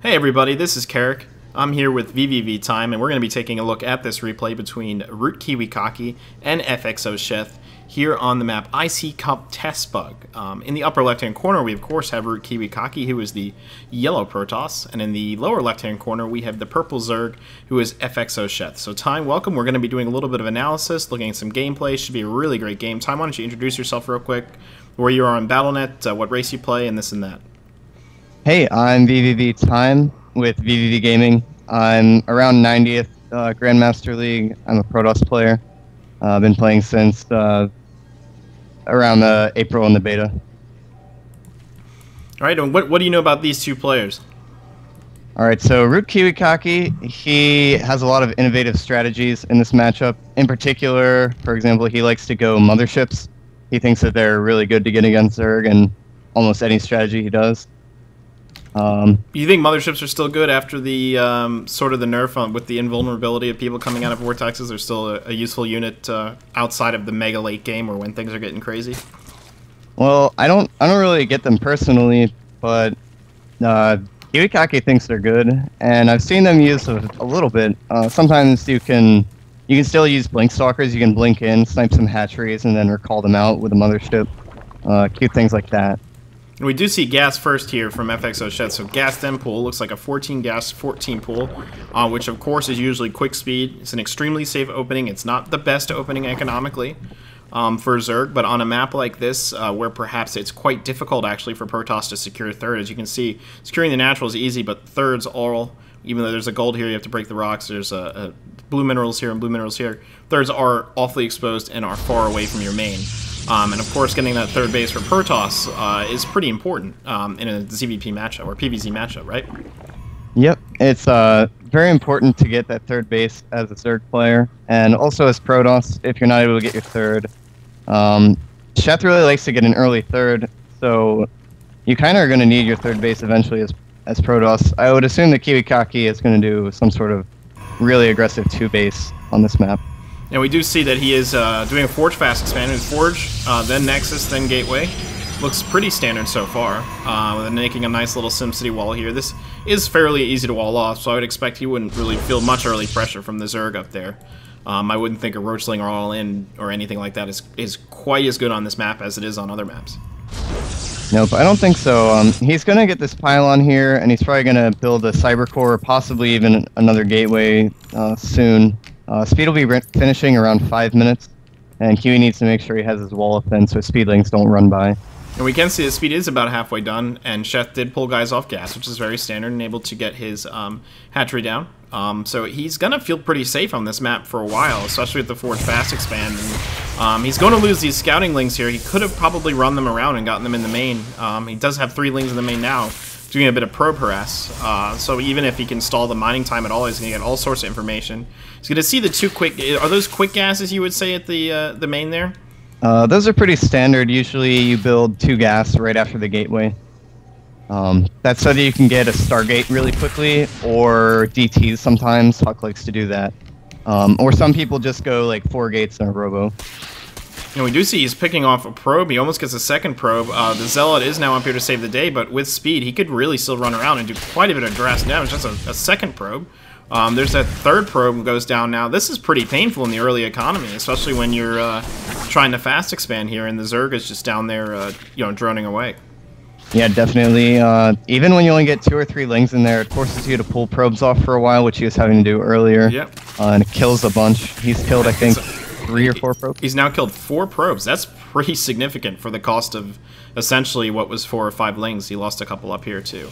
Hey everybody, this is Karak. I'm here with vVvTime, and we're going to be taking a look at this replay between ROOTKiwikaki and FXOSheth here on the map Icy Cup Testbug. In the upper left-hand corner, we of course have ROOTKiwikaki, who is the yellow Protoss, and in the lower left-hand corner, we have the purple Zerg, who is FXOSheth. So Time, welcome. We're going to be doing a little bit of analysis, looking at some gameplay. Should be a really great game. Time, why don't you introduce yourself real quick, where you are on BattleNet, what race you play, and this and that. Hey, I'm vVvTime with vVv Gaming. I'm around 90th Grandmaster League. I'm a Protoss player. I've been playing since around April in the beta. All right, and what do you know about these two players? All right, so ROOTKiwikaki, he has a lot of innovative strategies in this matchup. In particular, for example, he likes to go motherships. He thinks that they're really good to get against Zerg and almost any strategy he does. You think motherships are still good after the sort of the nerf with the invulnerability of people coming out of vortexes? They're still a useful unit outside of the mega late game or when things are getting crazy? Well, I don't really get them personally, but Kiwikaki thinks they're good, and I've seen them used a little bit. Sometimes you can still use blink stalkers. You can blink in, snipe some hatcheries, and then recall them out with a mothership. Cute things like that. And we do see gas first here from FXOSheth. So gas then pool looks like a 14 gas 14 pool, which of course is usually quick speed. It's an extremely safe opening. It's not the best opening economically for Zerg, but on a map like this, where perhaps it's quite difficult actually for Protoss to secure third. As you can see, securing the natural is easy, but thirds all, even though there's a gold here, you have to break the rocks. There's blue minerals here and blue minerals here. Thirds are awfully exposed and are far away from your main. And of course, getting that third base for Protoss is pretty important in a ZVP matchup or PvZ matchup, right? Yep, it's very important to get that third base as a Zerg player, and also as Protoss if you're not able to get your third. Shth really likes to get an early third, so you kind of are going to need your third base eventually as Protoss. I would assume that Kiwikaki is going to do some sort of really aggressive two base on this map. And we do see that he is doing a Forge fast expansion. Forge, then Nexus, then Gateway. Looks pretty standard so far. Making a nice little SimCity wall here. This is fairly easy to wall off, so I would expect he wouldn't really feel much early pressure from the Zerg up there. I wouldn't think a Roachling or All-In or anything like that is quite as good on this map as it is on other maps. Nope, I don't think so. He's going to get this pylon here, and he's probably going to build a Cyber Core or possibly even another Gateway soon. Speed will be finishing around 5 minutes, and Kiwi needs to make sure he has his wall up then so speedlings don't run by. And we can see that speed is about halfway done, and Shth did pull guys off gas, which is very standard, and able to get his hatchery down. So he's going to feel pretty safe on this map for a while, especially with the Forge fast expand. And, he's going to lose these scouting lings here. He could have probably run them around and gotten them in the main. He does have 3 lings in the main now, doing a bit of probe harass. So even if he can stall the mining time at all, he's going to get all sorts of information. He's going to see the 2 quick... Are those quick gases, you would say, at the main there? Those are pretty standard. Usually you build 2 gas right after the gateway. That's so that you can get a Stargate really quickly, or DTs sometimes. Huck likes to do that. Or some people just go like 4 gates in a robo. And we do see he's picking off a probe. He almost gets a second probe. The Zealot is now up here to save the day, but with speed, he could really still run around and do quite a bit of drastic damage. Just a second probe. There's that third probe goes down now. This is pretty painful in the early economy, especially when you're trying to fast expand here, and the Zerg is just down there, droning away. Yeah, definitely. Even when you only get 2 or 3 lings in there, it forces you to pull probes off for a while, which he was having to do earlier. Yep. And it kills a bunch. He's killed, I think, 3 or 4 probes. He's now killed 4 probes. That's pretty significant for the cost of essentially what was 4 or 5 lings. He lost a couple up here too.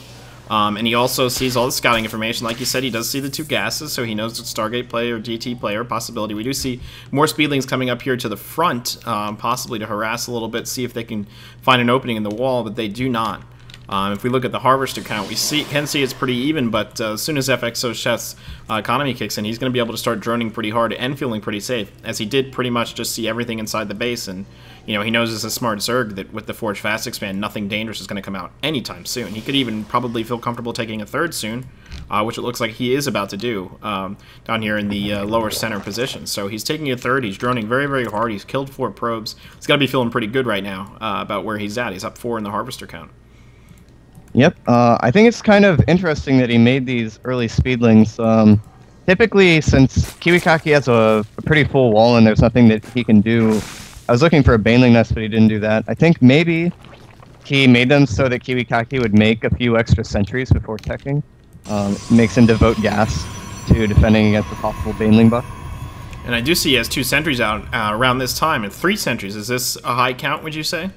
And he also sees all the scouting information. Like you said, he does see the 2 gases, so he knows it's Stargate play or DT play or possibility. We do see more speedlings coming up here to the front, possibly to harass a little bit, see if they can find an opening in the wall, but they do not. If we look at the harvester count, we can see it's pretty even, but as soon as FXOSheth's economy kicks in, he's going to be able to start droning pretty hard and feeling pretty safe, as he did pretty much just see everything inside the base, and he knows as a smart Zerg that with the Forge fast expand, nothing dangerous is going to come out anytime soon. He could even probably feel comfortable taking a third soon, which it looks like he is about to do down here in the lower center position. So he's taking a third, he's droning very, very hard, he's killed 4 probes. He's got to be feeling pretty good right now about where he's at. He's up 4 in the harvester count. Yep. I think it's kind of interesting that he made these early speedlings. Typically, since Kiwikaki has a pretty full wall and there's nothing that he can do, I was looking for a Baneling Nest, but he didn't do that. I think maybe he made them so that Kiwikaki would make a few extra sentries before teching. Makes him devote gas to defending against the possible Baneling buff. And I do see he has 2 sentries out around this time, and 3 sentries. Is this a high count, would you say?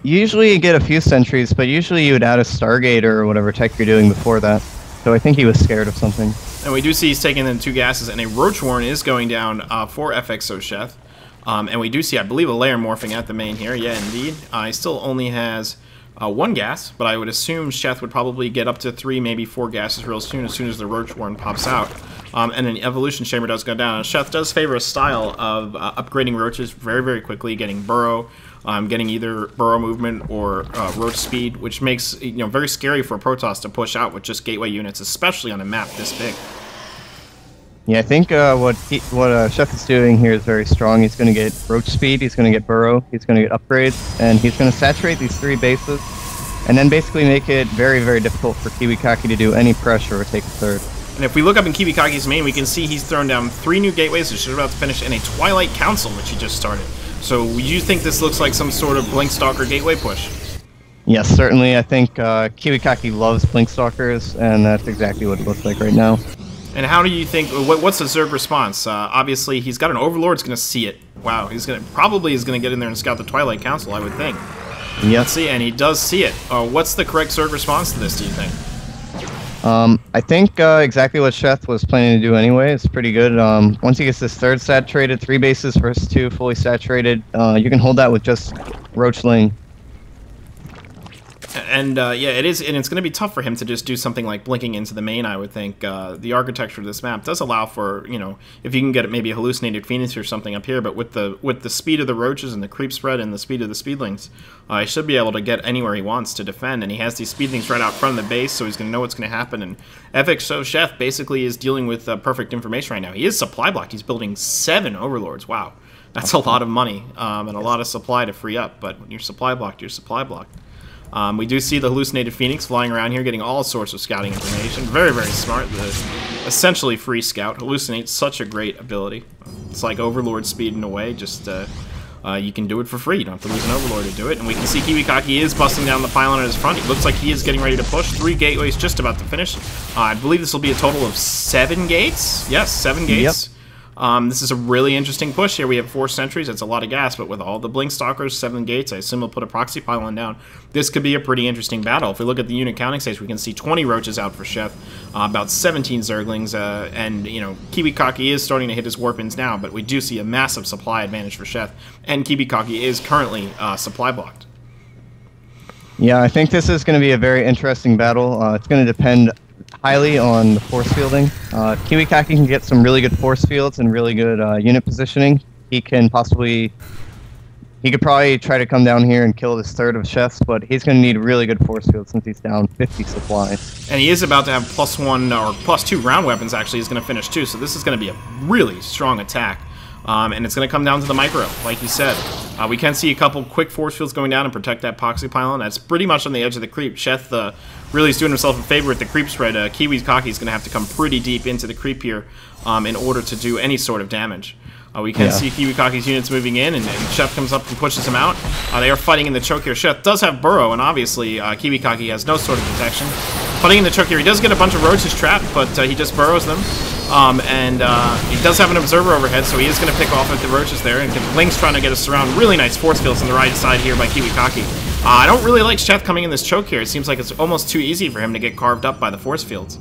Usually you get a few sentries, but usually you would add a Stargate or whatever tech you're doing before that. So I think he was scared of something. And we do see he's taking in 2 gases, and a Roach Warren is going down for FXOSheth. And we do see, I believe, a layer morphing at the main here. Yeah, indeed. He still only has 1 gas, but I would assume Shth would probably get up to 3, maybe 4 gases real soon as the Roach Warren pops out. And an Evolution Chamber does go down. Shth does favor a style of upgrading Roaches very, very quickly, getting Burrow, getting either Burrow movement or Roach speed, which makes very scary for a Protoss to push out with just gateway units, especially on a map this big. Yeah, I think what Shth is doing here is very strong. He's going to get Roach speed, he's going to get Burrow, he's going to get upgrades, and he's going to saturate these 3 bases, and then basically make it very, very difficult for Kiwikaki to do any pressure or take a third. And if we look up in Kiwikaki's main, we can see he's thrown down 3 new gateways, which is about to finish, in a Twilight Council, which he just started. So you think this looks like some sort of Blinkstalker gateway push? Yes, certainly. I think Kiwikaki loves Blinkstalkers, and that's exactly what it looks like right now. And how do you think, what's the Zerg response? Obviously, he's got an Overlord's going to see it. Wow, he's probably is going to get in there and scout the Twilight Council, I would think. Yep. Let's see, and he does see it. What's the correct Zerg response to this, do you think? I think exactly what Shth was planning to do anyway. It's pretty good. Once he gets this 3rd saturated, 3 bases versus 2 fully saturated, you can hold that with just Roachling. And yeah, it is, and it's going to be tough for him to just do something like blinking into the main, I would think. The architecture of this map does allow for, if you can get maybe a hallucinated Phoenix or something up here, but with the speed of the Roaches and the creep spread and the speed of the Speedlings, he should be able to get anywhere he wants to defend, and he has these Speedlings right out front of the base, so he's going to know what's going to happen, and FXOSheth basically is dealing with perfect information right now. He is supply blocked. He's building 7 Overlords. Wow. That's a lot of money and a lot of supply to free up, but when you're supply blocked, you're supply blocked. We do see the hallucinated Phoenix flying around here, getting all sorts of scouting information. Very, very smart. The essentially free scout. Hallucinate's such a great ability. It's like Overlord speed in a way, just you can do it for free. You don't have to lose an Overlord to do it. And we can see Kiwikaki is busting down the pylon at his front. It looks like he is getting ready to push. 3 gateways just about to finish. I believe this will be a total of 7 gates. Yes, 7 gates. Yep. This is a really interesting push here. We have 4 sentries. That's a lot of gas, but with all the Blinkstalkers, 7 gates, I assume we'll put a proxy pylon down. This could be a pretty interesting battle. If we look at the unit counting stage, we can see 20 Roaches out for Shth, about 17 Zerglings, and Kiwikaki is starting to hit his warp-ins now, but we do see a massive supply advantage for Shth, and Kiwikaki is currently supply blocked. Yeah, I think this is going to be a very interesting battle. It's going to depend highly on the force fielding. Kiwikaki can get some really good force fields and really good unit positioning. He could probably try to come down here and kill this 3rd of Shth's, but he's going to need really good force fields since he's down 50 supply. And he is about to have +1 or +2 round weapons, actually. He's going to finish too, so this is going to be a really strong attack. And it's going to come down to the micro, like you said. We can see a couple quick force fields going down and protect that proxy pylon. That's pretty much on the edge of the creep. Shth really is doing himself a favor with the creep spread. Kiwikaki is going to have to come pretty deep into the creep here in order to do any sort of damage. We can see Kiwikaki's units moving in, and Shth comes up and pushes him out. They are fighting in the choke here. Shth does have Burrow, and obviously Kiwikaki has no sort of protection. Fighting in the choke here, he does get a bunch of Roaches trapped, but he just burrows them. He does have an observer overhead, so he is going to pick off at the Roaches there, and Link's trying to get us around. Really nice force fields on the right side here by Kiwikaki. I don't really like Shth coming in this choke here. It seems like it's almost too easy for him to get carved up by the force fields.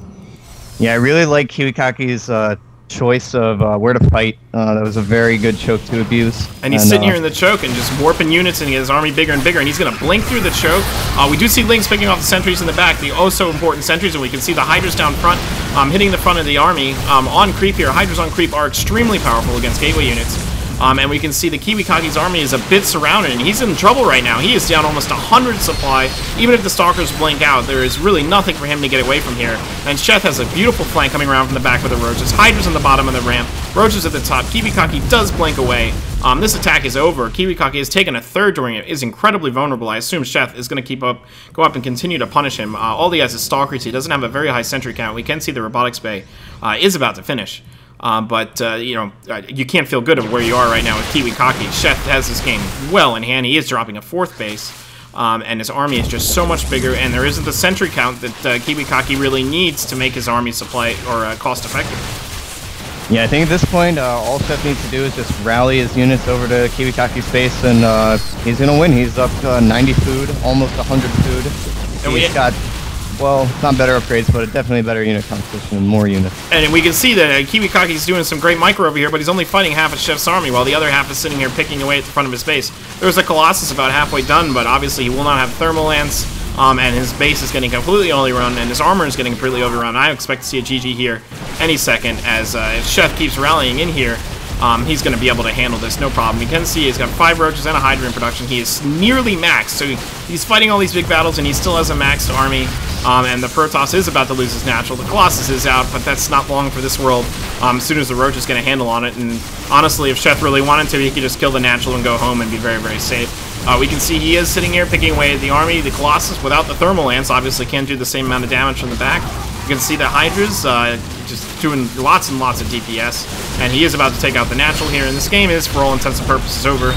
Yeah, I really like Kiwikaki's choice of where to fight. That was a very good choke to abuse. And he's sitting here in the choke and just warping units and he has his army bigger and bigger, and he's going to blink through the choke. We do see Lynx picking off the sentries in the back, the oh-so-important sentries, and we can see the Hydras down front hitting the front of the army. On creep here, Hydras on creep are extremely powerful against gateway units. And we can see the Kiwikaki's army is a bit surrounded, and he's in trouble right now. He is down almost 100 supply. Even if the Stalkers blink out, there is really nothing for him to get away from here. And Shth has a beautiful flank coming around from the back with the Roaches. Hydra's on the bottom of the ramp. Roaches at the top. Kiwikaki does blink away. This attack is over. Kiwikaki has taken a third during it. Is incredibly vulnerable. I assume Shth is going to go up and continue to punish him. All he has is Stalkers. He doesn't have a very high sentry count. We can see the Robotics Bay is about to finish. But you know, you can't feel good of where you are right now with Kiwikaki. Shth has this game well in hand. He is dropping a 4th base. And his army is just so much bigger, and there isn't the sentry count that Kiwikaki really needs to make his army supply or cost effective. Yeah, I think at this point, all Shth needs to do is just rally his units over to Kiwikaki's base, and he's going to win. He's up to 90 food, almost 100 food. And he's got, well, not better upgrades, but definitely better unit composition and more units. And we can see that Kiwikaki's doing some great micro over here, but he's only fighting half of Shth's army, while the other half is sitting here picking away at the front of his base. There's a Colossus about halfway done, but obviously he will not have Thermal Lance. And his base is getting completely overrun, and his armor is getting completely overrun. I expect to see a GG here any second, as if Shth keeps rallying in here, he's going to be able to handle this, no problem. You can see he's got 5 Roaches and a Hydra in production. He is nearly maxed, so he's fighting all these big battles, and he still has a maxed army. And the Protoss is about to lose his natural. The Colossus is out, but that's not long for this world. As soon as the Roach is going to handle on it, and honestly, if Shth really wanted to, he could just kill the natural and go home and be very, very safe. We can see he is sitting here picking away at the army. The Colossus, without the Thermal Lance, obviously can't do the same amount of damage from the back. You can see the Hydras just doing lots and lots of DPS, and he is about to take out the natural here, and this game is, for all intents and purposes, over.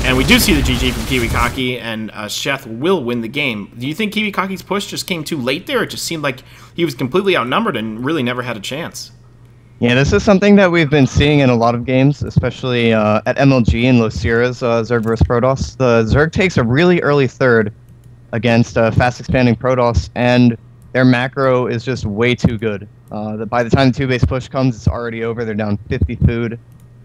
And we do see the GG from Kiwikaki, and Shth will win the game. Do you think Kiwikaki's push just came too late there? It just seemed like he was completely outnumbered and really never had a chance. Yeah, this is something that we've been seeing in a lot of games, especially at MLG and Los Sierras, Zerg vs. Protoss. The Zerg takes a really early third against fast-expanding Protoss, and their macro is just way too good. By the time the 2-base push comes, it's already over. They're down 50 food.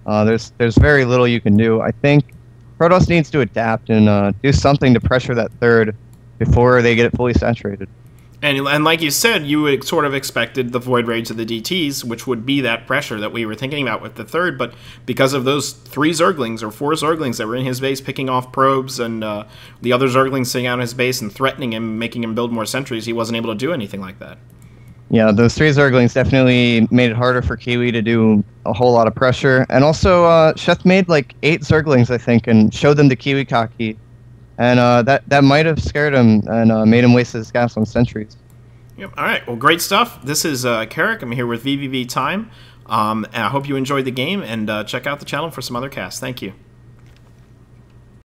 There's very little you can do. I think Protoss needs to adapt and do something to pressure that third before they get it fully saturated. And like you said, you would sort of expected the Void Rage of the DTs, which would be that pressure that we were thinking about with the third, but because of those 3 Zerglings or 4 Zerglings that were in his base picking off probes, and the other Zerglings sitting out in his base and threatening him, making him build more sentries, he wasn't able to do anything like that. Yeah, those 3 Zerglings definitely made it harder for Kiwi to do a whole lot of pressure, and also Shth made like 8 Zerglings, I think, and showed them to Kiwikaki. And that might have scared him and made him waste his gas on sentries. Yep. All right. Well, great stuff. This is Karak. I'm here with vVvTime. And I hope you enjoyed the game, and check out the channel for some other casts. Thank you.